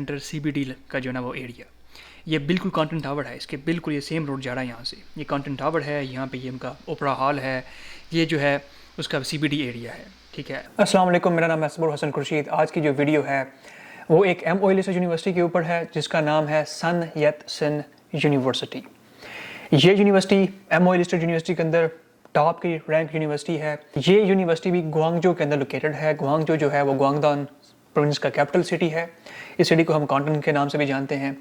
Centre CBD का जो है ना वो एरिया, ये बिल्कुल कॉन्टिनेंट टावर है, इसके बिल्कुल ये सेम रोड जा रहा है यहाँ से, ये कॉन्टिनेंट टावर है, यहाँ पे ये उनका ओपरा हॉल है, ये जो है उसका सीबीडी एरिया है। ठीक है, अस्सलाम वालेकुम, मेरा नाम है सबुर हसन खुर्शीद। आज की जो वीडियो है वो एक MOE यूनिवर्सिटी के ऊपर है जिसका नाम है सन यत सेन यूनिवर्सिटी। ये यूनिवर्सिटी MOE यूनिवर्सिटी के अंदर टॉप की रैंक यूनिवर्सिटी है। ये यूनिवर्सिटी भी गुआंगजो के अंदर लोकेटेड है। गुआंगजो जो है वो गुआंगडोंग प्रोविंस का कैपिटल सिटी है। इस सिटी को हम कॉन्टिनेंट के नाम से भी जानते हैं।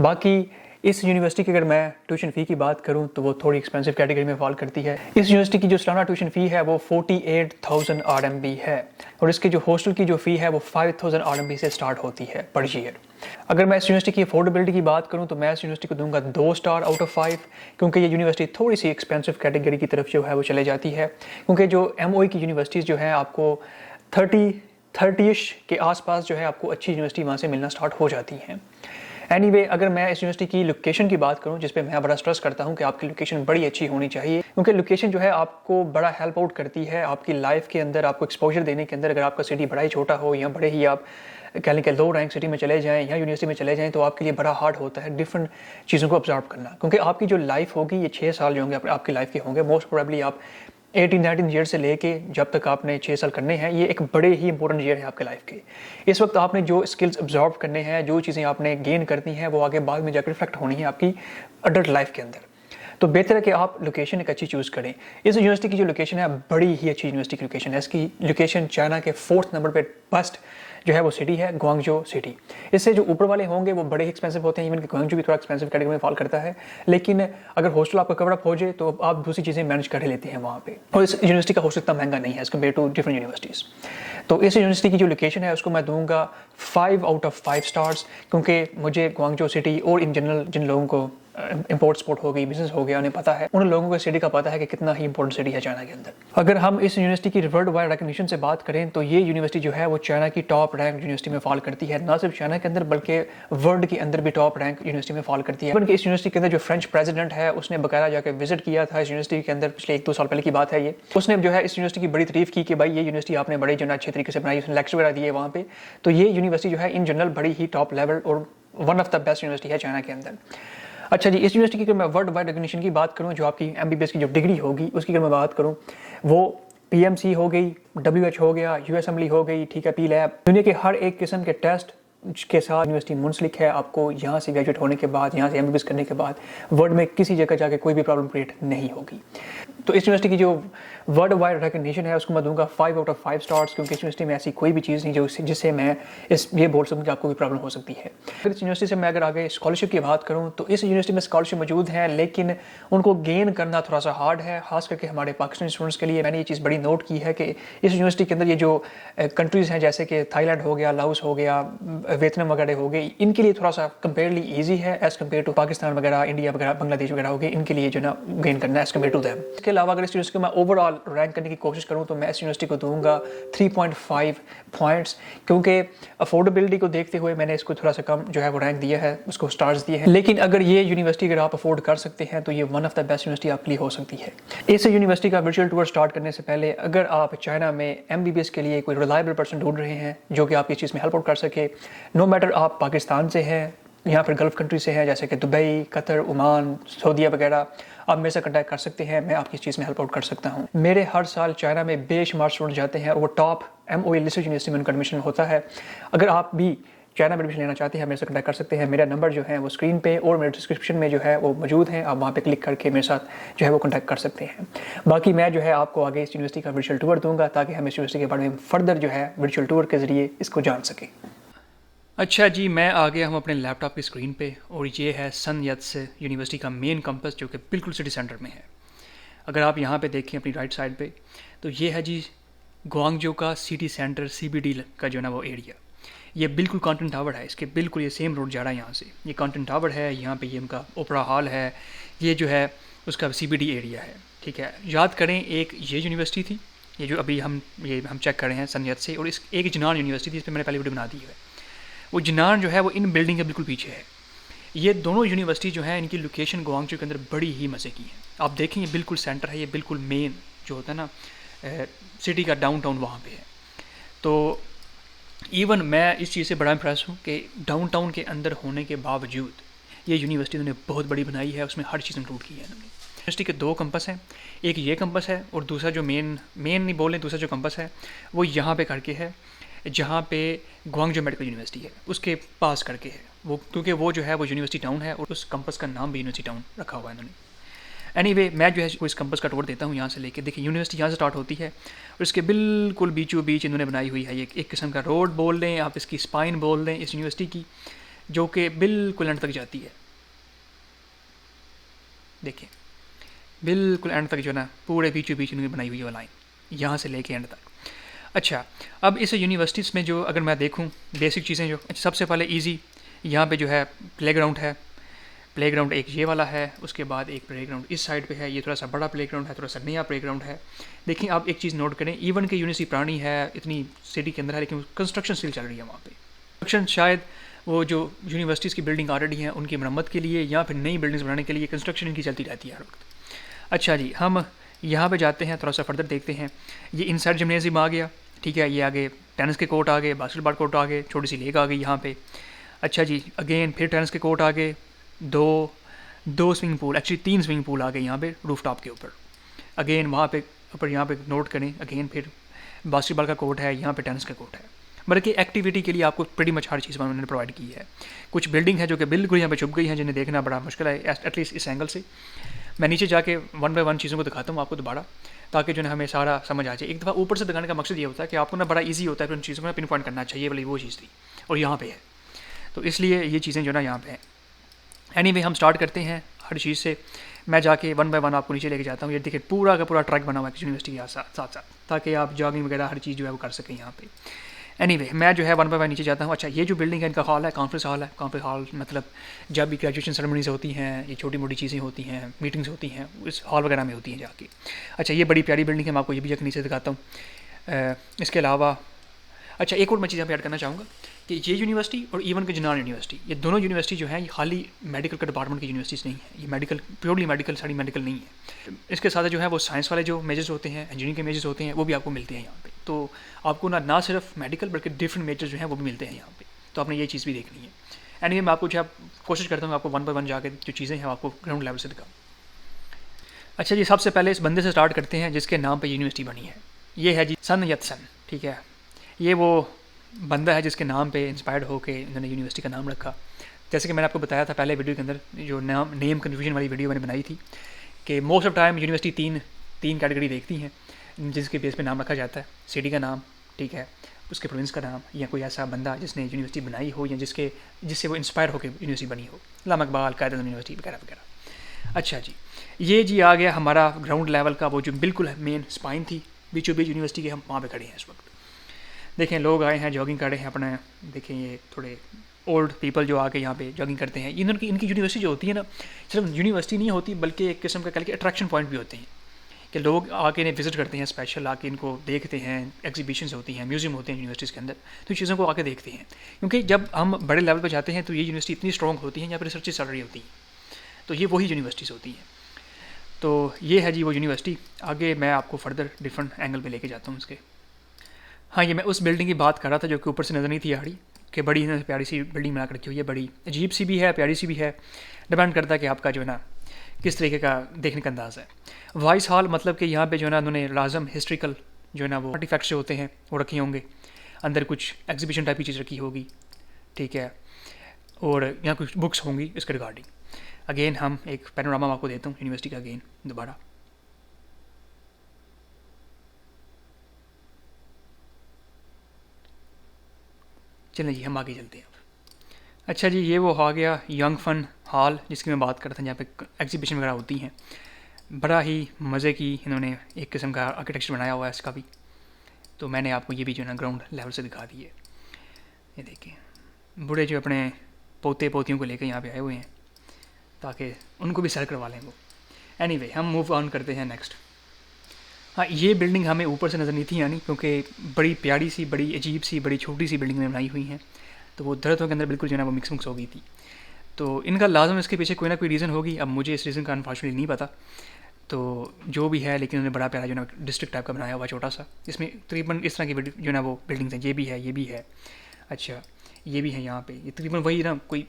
बाकी इस यूनिवर्सिटी की अगर मैं ट्यूशन फ़ी की बात करूं तो वो थोड़ी एक्सपेंसिव कैटेगरी में फॉल करती है। इस यूनिवर्सिटी की जो सालाना ट्यूशन फ़ी है वो 48,000 RMB है और इसकी जो हॉस्टल की जो फ़ी है वो 5,000 RMB से स्टार्ट होती है पर ईयर। अगर मैं इस यूनिवर्सिटी की अफोर्डेबिलिटी की बात करूं तो मैं इस यूनिवर्सिटी को दूंगा 2 स्टार आउट ऑफ 5, क्योंकि ये यूनिवर्सिटी थोड़ी सी एक्सपेंसिव कैटेगरी की तरफ जो है वो चले जाती है। क्योंकि जो MOE की यूनिवर्सिटीज़ जो है आपको 30-ish के आसपास जो है आपको अच्छी यूनिवर्सिटी वहाँ से मिलना स्टार्ट हो जाती हैं। एनीवे, अगर मैं इस यूनिवर्सिटी की लोकेशन की बात करूं, जिस पे मैं बड़ा स्ट्रेस करता हूं कि आपकी लोकेशन बड़ी अच्छी होनी चाहिए, क्योंकि लोकेशन जो है आपको बड़ा हेल्प आउट करती है आपकी लाइफ के अंदर, आपको एक्सपोजर देने के अंदर। अगर आपका सिटी बड़ा ही छोटा हो या बड़े ही आप कह लें कि लो रैंक सिटी में चले जाएं या यूनिवर्सिटी में चले जाएं तो आपके लिए बड़ा हार्ड होता है डिफरेंट चीज़ों को ऑब्जर्व करना, क्योंकि आपकी जो लाइफ होगी ये 6 साल जो होंगे आपकी लाइफ के होंगे। मोस्ट प्रोबेबली आप 18-19 ईयर से लेके जब तक आपने 6 साल करने हैं, ये एक बड़े ही इंपॉर्टेंट ईयर है आपके लाइफ के। इस वक्त आपने जो स्किल्स ऑब्जर्व करने हैं, जो चीज़ें आपने गेन करनी है, वो आगे बाद में जाकर रिफ्लेक्ट होनी है आपकी अडल्ट लाइफ के अंदर। तो बेहतर है कि आप लोकेशन एक अच्छी चूज़ करें। इस यूनिवर्सिटी की जो लोकेशन है बड़ी ही अच्छी यूनिवर्सिटी की लोकेशन है। इसकी लोकेशन चाइना के 4th नंबर पे बेस्ट जो है वो सिटी है गुआंगजो सिटी। इससे जो ऊपर वाले होंगे वो बड़े ही एक्सपेंसिव होते हैं, इवन कि गुआंगजो भी थोड़ा एक्सपेंसिव कैटेगरी में फॉल करता है, लेकिन अगर हॉस्टल आपका कवर अप हो जाए तो आप दूसरी चीज़ें मैनेज कर लेते हैं वहाँ पे। और इस यूनिवर्सिटी का हॉस्टल इतना महंगा नहीं है as compare to different universities. तो इस यूनिवर्सिटी की जो लोकेशन है उसको मैं दूंगा 5 आउट ऑफ 5 स्टार्स, क्योंकि मुझे गुआंगजो सिटी और इन जनरल जिन लोगों को इंपोर्ट एक्सपोर्ट हो गई, बिजनेस हो गया, उन्हें पता है, उन लोगों को सिटी का पता है कि कितना ही इंपॉर्टेंट सिटी है चाइना के अंदर। अगर हम इस यूनिवर्सिटी की वर्ल्ड वाइड रिकॉग्निशन से बात करें तो ये यूनिवर्सिटी जो है वो चाइना की टॉप रैंक यूनिवर्सिटी में फॉल करती है। ना सिर्फ चाइना के अंदर बल्कि वर्ल्ड के अंदर भी टॉप रैंक यूनिवर्सिटी में फॉल करती है। बल्कि इस यूनिवर्सिटी के अंदर जो फ्रेंच प्रेसिडेंट है उसने बकायदा जाकर विजिट किया था इस यूनिवर्सिटी के अंदर, पिछले 1-2 साल पहले की बात है ये। उसने जो है इस यूनिवर्सिटी की बड़ी तारीफ की कि भाई ये यूनिवर्सिटी आपने बड़े जो अच्छे तरीके से बनाई, उसने लेक्चर वगैरह दिए वहाँ पे। तो ये यूनिवर्सिटी जो है इन जनरल बड़ी ही टॉप लेवल और one of the best university है चाइना के अंदर। अच्छा जी, इस यूनिवर्सिटी की अगर मैं वर्ल्ड वाइड रिकॉग्निशन की बात करूं, जो आपकी MBBS की जो डिग्री होगी उसकी अगर मैं बात करूं, वो PMC हो गई, WH हो गया, US असेंबली हो गई, ठीक है, P लैब, दुनिया के हर एक किस्म के टेस्ट के साथ यूनिवर्सिटी मुंसलिक है। आपको यहाँ से ग्रेजुएट होने के बाद, यहाँ से MBBS करने के बाद वर्ल्ड में किसी जगह जाके कोई भी प्रॉब्लम क्रिएट नहीं होगी। तो इस यूनिवर्सिटी की जो वर्ल्ड वाइड रिकॉग्निशन है उसको मैं दूंगा 5 आउट ऑफ 5 स्टार्स, क्योंकि इस यूनिवर्सिटी में ऐसी कोई भी चीज़ नहीं जो जिससे मैं ये बोल सकूँ कि आपको कोई प्रॉब्लम हो सकती है। अगर इस यूनिवर्सिटी से मैं अगर आगे स्कॉलरशिप की बात करूँ तो इस यूनिवर्सिटी में स्कॉलरशिप मौजूद है, लेकिन उनको गेन करना थोड़ा सा हार्ड है, खास करके हमारे पाकिस्तानी स्टूडेंट्स के लिए। मैंने ये चीज़ बड़ी नोट की है कि इस यूनिवर्सिटी के अंदर ये जो कंट्रीज़ हैं जैसे कि थाईलैंड हो गया, लाओस हो गया, वियतनाम वगैरह हो गई, इनके लिए थोड़ा सा कंपेयरली ईजी है एज़ कम्पेयर टू पाकिस्तान वगैरह, इंडिया वगैरह, बांग्लादेश वगैरह हो गई, इनके लिए जो ना गेन करना है एज़ कम्पेयर टू दैम। इसके अलावा अगर इस यूनिवर्सिटी को मैं ओवरऑल रैंक करने की कोशिश करूं तो मैं इस यूनिवर्सिटी को दूंगा 3.5 पॉइंट्स, क्योंकि अफोर्डेबिलिटी को देखते हुए मैंने इसको थोड़ा सा कम जो है वो रैंक दिया है, उसको स्टार्स दिए हैं। लेकिन अगर ये यूनिवर्सिटी अगर आप अफोर्ड कर सकते हैं तो ये one of the best university आपके लिए हो सकती है। इस यूनिवर्सिटी का वर्चुअल टूर स्टार्ट करने से पहले अगर आप चाइना में MBBS के लिए कोई रिलायबल पर्सन ढूंढ रहे हैं जो कि आपकी चीज़ में हेल्प आउट कर सके, नो मैटर आप पाकिस्तान से हैं या फिर गल्फ़ कंट्री से हैं जैसे कि दुबई, कतर, ओमान, सऊदीया वगैरह, आप मेरे से कॉन्टैक्ट कर सकते हैं। मैं आपकी चीज़ में हेल्प आउट कर सकता हूँ। मेरे हर साल चाइना में बेशुमार स्टूडेंट जाते हैं और वो टॉप MOE यूनिवर्सिटी में उनका एडमिशन होता है। अगर आप भी चाइना में एडमिशन लेना चाहते हैं मेरे से कॉन्टैक्ट कर सकते हैं। मेरा नंबर जो है वो स्क्रीन पे और मेरे डिस्क्रिप्शन में जो है वो मौजूद है, आप वहाँ पे क्लिक करके मेरे साथ जो है वो कॉन्टैक्ट कर सकते हैं। बाकी मैं जो है आपको आगे इस यूनिवर्सिटी का वर्चुअल टूर दूंगा ताकि हम इस यूनिवर्सिटी के बारे में फर्दर जो है वर्चुअल टूर के ज़रिए इसको जान सकें। अच्छा जी, मैं आ गया हूँ अपने लैपटॉप की स्क्रीन पे और ये है सन यत से यूनिवर्सिटी का मेन कैंपस जो कि बिल्कुल सिटी सेंटर में है। अगर आप यहाँ पे देखें अपनी राइट साइड पे तो ये है जी गुआंगजो का सिटी सेंटर CBD का जो है ना वो एरिया, ये बिल्कुल कॉन्टिनेंट टावर है, इसके बिल्कुल ये सेम रोड जा रहा है यहाँ से, ये कॉन्टिनेंट टावर है, यहाँ पे ये उनका ओपरा हॉल है, ये जो है उसका CBD एरिया है। ठीक है, याद करें एक ये यूनिवर्सिटी थी, ये जो अभी हम चेक कर रहे हैं सन यत से, और इस एक जिनान यूनिवर्सिटी थी, इस पर मैंने पहले वीडियो बना दी है। वो जिनान जो है वो इन बिल्डिंग के बिल्कुल पीछे है। ये दोनों यूनिवर्सिटी जो है इनकी लोकेशन गुआंगजो के अंदर बड़ी ही मज़े की है। आप देखें ये बिल्कुल सेंटर है, ये बिल्कुल मेन जो होता है ना सिटी का डाउनटाउन वहाँ पे है। तो इवन मैं इस चीज़ से बड़ा इम्प्रेस हूँ कि डाउनटाउन के अंदर होने के बावजूद ये यूनिवर्सिटी उन्होंने बहुत बड़ी बनाई है, उसमें हर चीज़ इंक्लूड की है उन्होंने। यूनिवर्सिटी के दो कैंपस हैं, एक ये कैंपस है और दूसरा जो मेन नहीं बोलें, दूसरा जो कैंपस है वो यहाँ पे करके है, जहाँ पे ग्वांगजो मेडिकल यूनिवर्सिटी है उसके पास करके है वो, क्योंकि वो जो है वो यूनिवर्सिटी टाउन है और उस कैंपस का नाम भी यूनिवर्सिटी टाउन रखा हुआ है इन्होंने। एनीवे मैं जो है इस कैंपस का टूर देता हूँ यहाँ से लेके। देखिए यूनिवर्सिटी यहाँ से स्टार्ट होती है और इसके बिल्कुल बीचों बीच इन्होंने बनाई हुई है ये एक किस्म का रोड बोल दें आप, इसकी स्पाइन बोल दें इस यूनिवर्सिटी की, जो कि बिल्कुल एंड तक जाती है। देखिए बिल्कुल एंड तक जो है ना पूरे बीचों बीच इन्होंने बनाई हुई है लाइन, यहाँ से लेके एंड तक। अच्छा, अब इस यूनिवर्सिटीज़ में जो अगर मैं देखूँ बेसिक चीज़ें जो, सबसे पहले ईजी यहाँ पे जो है प्लेग्राउंड है। प्लेग्राउंड एक ये वाला है, उसके बाद एक प्लेग्राउंड इस साइड पे है, ये थोड़ा सा बड़ा प्लेग्राउंड है, थोड़ा सा नया प्लेग्राउंड है। देखिए आप एक चीज़ नोट करें, इवन कि यूनिवर्सिटी पुरानी है, इतनी सिटी के अंदर है, लेकिन कंस्ट्रक्शन स्टिल चल रही है वहाँ पे। कंस्ट्रक्शन शायद वो जो यूनिवर्सिटीज़ की बिल्डिंग ऑलरेडी हैं उनकी मरम्मत के लिए या फिर नई बिल्डिंग्स बनाने के लिए कंस्ट्रक्शन इनकी चलती रहती है हर वक्त। अच्छा जी, हम यहाँ पे जाते हैं, थोड़ा सा फर्दर देखते हैं। ये इनसाइड जिम्नेजियम आ गया, ठीक है, ये आगे टेनिस के कोर्ट आ गए, बास्केटबॉल कोर्ट आ गए, छोटी सी लेक आ गई यहाँ पे। अच्छा जी, अगेन फिर टेनिस के कोर्ट आ गए, दो swimming pool, actually 3 swimming pool आ गए यहाँ पे रूफ टॉप के ऊपर। अगेन वहाँ पे ऊपर यहाँ पे नोट करें, अगेन फिर बास्केटबॉल का कोर्ट है, यहाँ पे टेनिस का कोर्ट है। मतलब कि एक्टिविटी के लिए आपको प्रीटी मच हर चीज़ उन्होंने प्रोवाइड की है। कुछ बिल्डिंग है जो कि बिल्कुल यहाँ पे छुप गई हैं, जिन्हें देखना बड़ा मुश्किल है एटलीस्ट इस एंगल से। मैं नीचे जाके 1 बाय 1 चीज़ों को दिखाता हूँ आपको दोबारा, ताकि जो है हमें सारा समझ आ जाए। एक दफ़ा ऊपर से दिखाने का मकसद ये होता है कि आपको ना बड़ा ईजी होता है उन चीज़ों को ना पिन पॉइंट करना चाहिए, वाली वो चीज़ थी और यहाँ पे है, तो इसलिए ये चीज़ें जो ना यहाँ पे हैं। एनीवे हम स्टार्ट करते हैं हर चीज़ से। मैं जाके 1 बाय 1 आपको नीचे लेके जाता हूँ। ये देखिए पूरा का पूरा ट्रैक बना हुआ है यूनिवर्सिटी के साथ साथ, ताकि आप जॉगिंग वगैरह हर चीज़ जो है वो कर सकें यहाँ पे। एनीवे मैं जो है 1 बाय 1 नीचे जाता हूँ। अच्छा, ये जो बिल्डिंग है इनका हॉल है, कॉन्फ्रेंस हॉल है। कॉन्फ्रेंस हॉल मतलब जब भी ग्रेजुएशन सेरेमनीज़ होती हैं, ये छोटी मोटी चीज़ें होती हैं, मीटिंग्स होती हैं, इस हॉल वगैरह में होती हैं जाके। अच्छा, ये बड़ी प्यारी बिल्डिंग है, मैं आपको ये भी जाके नीचे दिखाता हूँ। इसके अलावा अच्छा एक और मैं चीज़ यहाँ पे ऐड करना चाहूँगा कि ये यूनिवर्सिटी और इवन के जनान यूनिवर्सिटी, ये दोनों यूनिवर्सिटी जो है ये खाली मेडिकल का डिपार्टमेंट की यूनिवर्सिटीज़ नहीं है। ये मेडिकल प्योरली मेडिकल सारी मेडिकल नहीं है। इसके साथ जो है वो साइंस वाले जो मेजर्स होते हैं, इंजीनियरिंग के मेजर्स होते हैं, वो भी आपको मिलते हैं यहाँ पे। तो आपको ना सिर्फ मेडिकल बल्कि डिफरेंट मेजर्स जो हैं वो भी मिलते हैं यहाँ पे। तो आपने ये चीज़ भी देखनी है। एनीवे मैं आपको जो कोशिश करता हूँ आपको 1 बाय 1 जाके जो चीज़ें हैं आपको ग्राउंड लेवल से दिखाऊँ। अच्छा जी, सबसे पहले इस बंदे से स्टार्ट करते हैं जिसके नाम पर यूनिवर्सिटी बनी है। ये है जी सन यत्सन, ठीक है। ये वो बंदा है जिसके नाम पे इंस्पायर्ड होकर इन्होंने यूनिवर्सिटी का नाम रखा। जैसे कि मैंने आपको बताया था पहले वीडियो के अंदर, जो नेम कन्फ्यूजन वाली वीडियो मैंने बनाई थी, कि मोस्ट ऑफ टाइम यूनिवर्सिटी तीन कैटेगरी देखती हैं जिसके बेस पे नाम रखा जाता है। सिटी का नाम, ठीक है, उसके प्रोविंस का नाम, या कोई ऐसा बंदा जिसने यूनिवर्सिटी बनाई हो या जिससे वो इंस्पायर होकर यूनिवर्सिटी बनी हो, इलामा इकबाल, कायद यूनिवर्सिटी वगैरह वगैरह। अच्छा जी, ये जी आ गया हमारा ग्राउंड लेवल का वो जो बिल्कुल मेन स्पाइन थी बीचों बीच यूनिवर्सिटी के। हम वहाँ पे खड़े हैं इस वक्त। देखें लोग आए हैं, जॉगिंग कर रहे हैं अपना। देखें ये थोड़े ओल्ड पीपल जो आके यहाँ पे जॉगिंग करते हैं। इनकी यूनिवर्सिटी जो होती है ना, सिर्फ यूनिवर्सिटी नहीं होती बल्कि एक किस्म का कह के अट्रैक्शन पॉइंट भी होते हैं कि लोग आके इन्हें विजिट करते हैं, स्पेशल आके इनको देखते हैं। एग्जीबिशंस होती हैं, म्यूजियम होते हैं यूनिवर्सिटीज़ के अंदर, तो इन चीज़ों को आके देखते हैं। क्योंकि जब हम बड़े लेवल पर जाते हैं तो ये यूनिवर्सिटी इतनी स्ट्रॉन्ग होती है, यहाँ पर रिसर्च चल रही होती हैं, तो ये वही यूनिवर्सिटीज़ होती हैं। तो ये है जी वो यूनिवर्सिटी। आगे मैं आपको फर्दर डिफरेंट एंगल पे लेके जाता हूँ इसके। हाँ, ये मैं उस बिल्डिंग की बात कर रहा था जो कि ऊपर से नज़र नहीं थी आ रही, कि बड़ी इन्होंने प्यारी सी बिल्डिंग बना कर रखी हुई है। बड़ी अजीब सी भी है, प्यारी सी भी है, डिपेंड करता है कि आपका जो है ना किस तरीके का देखने का अंदाज़ है। वॉइस हॉल मतलब कि यहाँ पे जो है ना उन्होंने लाजम हिस्ट्रिकल जो है ना वो आर्टिफैक्ट्स जो होते हैं वो रखे होंगे, अंदर कुछ एग्जीबिशन टाइप की चीज़ रखी होगी, ठीक है, और यहाँ कुछ बुक्स होंगी इसके रिगार्डिंग। अगेन हम एक पैनोरामा आपको देता हूँ यूनिवर्सिटी का अगेन दोबारा। चलें जी, हम आगे चलते हैं अब। अच्छा जी, ये वो आ गया यंग फन हॉल जिसकी मैं बात कर रहा था, जहाँ पे एग्जीबिशन वगैरह होती हैं। बड़ा ही मज़े की इन्होंने एक किस्म का आर्किटेक्चर बनाया हुआ है इसका भी। तो मैंने आपको ये भी जो है ना ग्राउंड लेवल से दिखा दी है। ये देखिए बूढ़े जो अपने पोते पोतियों को लेकर यहाँ पे आए हुए हैं ताकि उनको भी सैर करवा लें वो। एनीवे हम मूव ऑन करते हैं नेक्स्ट। हाँ, ये बिल्डिंग हमें ऊपर से नज़र नहीं थी आनी, क्योंकि बड़ी प्यारी सी, बड़ी अजीब सी, बड़ी छोटी सी बिल्डिंग में बनाई हुई हैं, तो वो दरख्तों के अंदर बिल्कुल जो है ना वो मिक्स हो गई थी। तो इनका लाजम इसके पीछे कोई ना कोई रीज़न होगी। अब मुझे इस रीज़न का अनफॉर्चुनेटली नहीं पता, तो जो भी है, लेकिन उन्होंने बड़ा प्यारा जो ना डिस्ट्रिक्ट टाइप का बनाया हुआ छोटा सा, इसमें तकरीबन इस तरह की जो ना वो बिल्डिंग्स हैं, ये भी है, ये भी है, अच्छा ये भी है यहाँ पे, ये तकरीबन वही ना कोई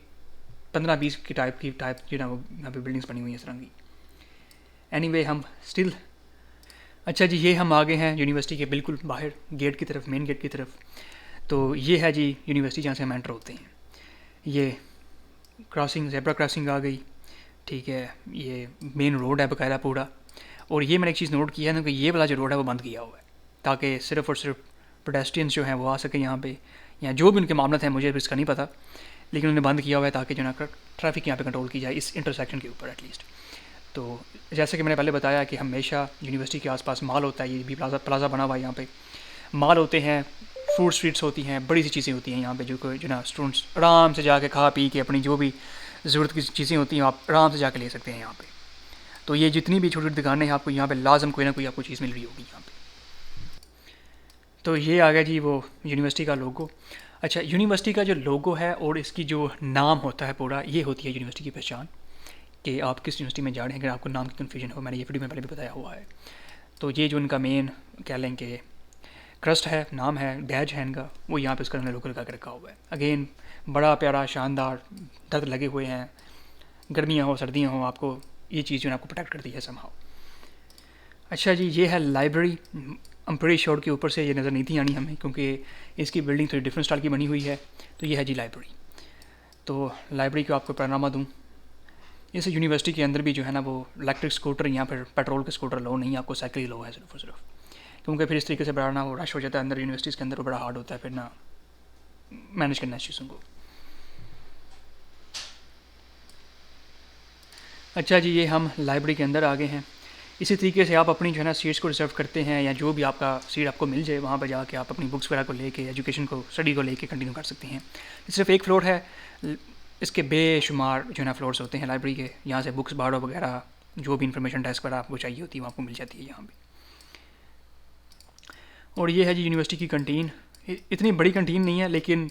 15-20 की टाइप जो ना वो यहाँ पे बिल्डिंग्स बनी हुई हैं इस तरह की। एनीवे हम स्टिल, अच्छा जी ये हम आ गए हैं यूनिवर्सिटी के बिल्कुल बाहर गेट की तरफ, मेन गेट की तरफ। तो ये है जी यूनिवर्सिटी जहाँ से हम एंटर होते हैं। ये क्रॉसिंग, ज़ेब्रा क्रॉसिंग आ गई, ठीक है, ये मेन रोड है बकायदा पूरा। और ये मैंने एक चीज़ नोट किया है ना कि ये वाला जो रोड है वो बंद किया हुआ है ताकि सिर्फ़ और सिर्फ पेडेस्ट्रियंस जो हैं वो आ सकें यहाँ पे, या जो भी उनके मामले हैं मुझे इसका नहीं पता, लेकिन उन्होंने बंद किया हुआ है ताकि जो ना ट्रैफिक यहाँ पे कंट्रोल की जाए इस इंटरसेक्शन के ऊपर एटलीस्ट। तो जैसे कि मैंने पहले बताया कि हमेशा यूनिवर्सिटी के आसपास माल होता है, ये भी प्लाजा बना हुआ है यहाँ पे, माल होते हैं, फूड स्ट्रीट्स होती हैं, बड़ी सी चीज़ें होती हैं यहाँ पे जो ना स्टूडेंट्स आराम से जाके खा पी के अपनी जो भी ज़रूरत की चीज़ें होती हैं आप आराम से जाके ले सकते हैं यहाँ पे। तो ये जितनी भी छोटी छोटी दुकानें हैं आपको यहाँ पे लाजम कोई ना कोई आपको चीज़ मिल रही होगी यहाँ पे। तो ये आ गया जी वो यूनिवर्सिटी का लोगो। अच्छा, यूनिवर्सिटी का जो लोगो है और इसकी जो नाम होता है पूरा, ये होती है यूनिवर्सिटी की पहचान कि आप किस यूनिवर्सिटी में जा रहे हैं। अगर आपको नाम की कन्फ्यूजन हो, मैंने ये वीडियो में पहले भी बताया हुआ है। तो ये जो इनका मेन कह लें कि क्रस्ट है, नाम है, बैज है इनका, वो यहाँ पे उसका हमने लोगो लगा के रखा हुआ है। अगेन बड़ा प्यारा शानदार दर्द लगे हुए हैं, गर्मियाँ हो सर्दियाँ हो, आपको ये चीज़ जो है आपको प्रोटेक्ट करती है समहाउ। अच्छा जी ये है लाइब्रेरी। अम्प्रेरी श्योर के ऊपर से ये नज़र नहीं थी आनी हमें क्योंकि इसकी बिल्डिंग थोड़ी डिफरेंट स्टाइल की बनी हुई है। तो ये है जी लाइब्रेरी। तो लाइब्रेरी को आपको पैनोरामा दूँ, इस यूनिवर्सिटी के अंदर भी जो है ना वो इलेक्ट्रिक स्कूटर या फिर पेट्रोल के स्कूटर लो नहीं, आपको साइकिल ही लो है सिर्फ और सिर्फ, क्योंकि फिर इस तरीके से बड़ा ना वो रश हो जाता है अंदर यूनिवर्सिटीज़ के अंदर, वो बड़ा हार्ड होता है फिर ना मैनेज करना इस चीज़ों को। अच्छा जी ये हम लाइब्रेरी के अंदर आ गए हैं। इसी तरीके से आप अपनी जो है ना सीट्स को रिजर्व करते हैं, या जो भी आपका सीट आपको मिल जाए वहाँ पर जाके आप अपनी बुक्स वगैरह को लेके, एजुकेशन को, स्टडी को लेके कंटिन्यू कर सकते हैं। सिर्फ एक फ्लोर है, इसके बेशुमार जो है ना फ्लोर्स होते हैं लाइब्रेरी के, यहाँ से बुक्स बाढ़ो वगैरह जो भी इंफॉर्मेशन डेस्क पर आपको चाहिए होती है वो आपको मिल जाती है यहाँ पे। और ये है जी यूनिवर्सिटी की कंटीन। इतनी बड़ी कंटीन नहीं है, लेकिन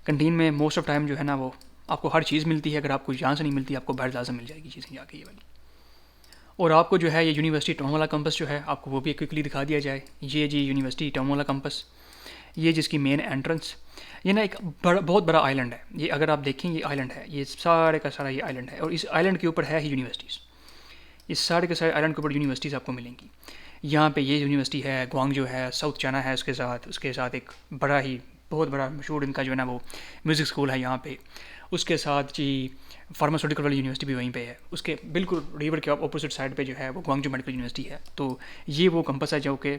कंटीन में मोस्ट ऑफ टाइम जो है ना वो आपको हर चीज़ मिलती है। अगर आपको यहाँ से नहीं मिलती, आपको बाहर लाजम मिल जाएगी चीज़ें जाके ये वाली। और आपको जो है ये यूनिवर्सिटी टाउन वाला कैंपस जो है आपको वो भी क्विकली दिखा दिया जाए। ये जी यूनिवर्सिटी टाउन वाला कैंपस, ये जिसकी मेन एंट्रेंस, ये ना एक बहुत बड़ा आइलैंड है। ये अगर आप देखें ये आइलैंड है, ये सारे का सारा ये आइलैंड है, और इस आइलैंड के ऊपर है ही यूनिवर्सिटीज़। इस सारे के सारे आइलैंड के ऊपर यूनिवर्सिटीज़ आपको मिलेंगी। यहाँ पे ये यूनिवर्सिटी है, ग्वांगजो है, साउथ चाइना है, उसके साथ एक बड़ा ही बहुत बड़ा मशहूर इनका जो है ना वो म्यूज़िक स्कूल है यहाँ पे। उसके साथ जी फार्मास्यूटिकल वाली यूनिवर्सिटी भी वहीं पे है। उसके बिल्कुल रिवर के अपोजिट साइड पे जो है वो ग्वांगजू मेडिकल यूनिवर्सिटी है। तो ये वो कैंपस है जो कि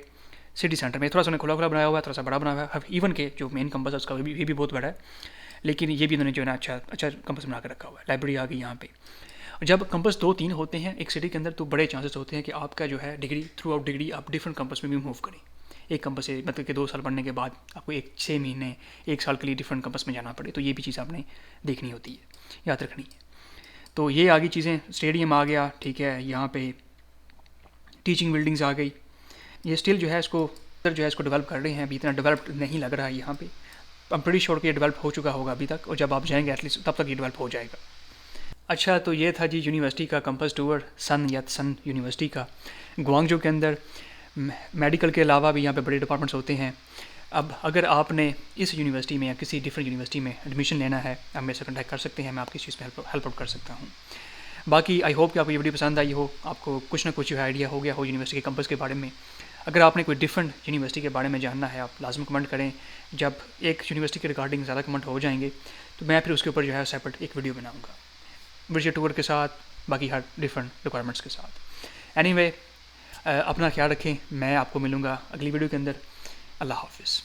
सिटी सेंटर में थोड़ा सा खुला बनाया हुआ है, थोड़ा सा बड़ा बनाया हुआ है। इवन के जो मेन कैंपस है उसका ये भी बहुत बड़ा है, लेकिन ये भी उन्होंने जो है ना अच्छा कैंपस बना कर रखा हुआ है। लाइब्रेरी आ गई यहाँ पे। जब कैंपस 2-3 होते हैं एक सिटी के अंदर, तो बड़े चांसेस होते हैं कि आपका जो है डिग्री थ्रू आउट डिग्री आप डिफरेंट कैंपस में भी मूव करें। एक कैंपस से मतलब कि 2 साल पढ़ने के बाद आपको 6 महीने 1 साल के लिए डिफरेंट कैंपस में जाना पड़े। तो ये भी चीज़ आपने देखनी होती है, याद रखनी है। तो ये आगे चीज़ें, स्टेडियम आ गया, ठीक है, यहाँ पे टीचिंग बिल्डिंग्स आ गई। ये स्टिल जो है इसको डेवलप कर रहे हैं, अभी इतना डेवलप नहीं लग रहा है यहाँ पे। आई एम प्रीटी श्योर कि ये डेवलप हो चुका होगा अभी तक, और जब आप जाएंगे एटलीस्ट तब तक ये डेवलप हो जाएगा। अच्छा, तो ये था जी यूनिवर्सिटी का कैंपस टूर सन यूनिवर्सिटी का ग्वांगजो के अंदर। मेडिकल के अलावा भी यहाँ पे बड़े डिपार्टमेंट्स होते हैं। अब अगर आपने इस यूनिवर्सिटी में या किसी डिफरेंट यूनिवर्सिटी में एडमिशन लेना है, आप मेरे से कॉन्टैक्ट कर सकते हैं, मैं आपकी चीज़ में हेल्प आउट कर सकता हूँ। बाकी आई होप कि आपको ये वीडियो पसंद आई हो, आपको कुछ ना कुछ जो है आइडिया हो गया हो यूनिवर्सिटी के कैंपस के बारे में। अगर आपने कोई डिफरेंट यूनिवर्सिटी के बारे में जानना है, आप लाजम कमेंट करें। जब एक यूनिवर्सिटी के रिगार्डिंग ज़्यादा कमेंट हो जाएंगे तो मैं फिर उसके ऊपर जो है सेपरेट एक वीडियो बनाऊँगा, विजिट टूर के साथ, बाकी हर डिफरेंट रिक्वायरमेंट्स के साथ। एनीवे, अपना ख्याल रखें। मैं आपको मिलूँगा अगली वीडियो के अंदर। अल्लाह हाफिज़।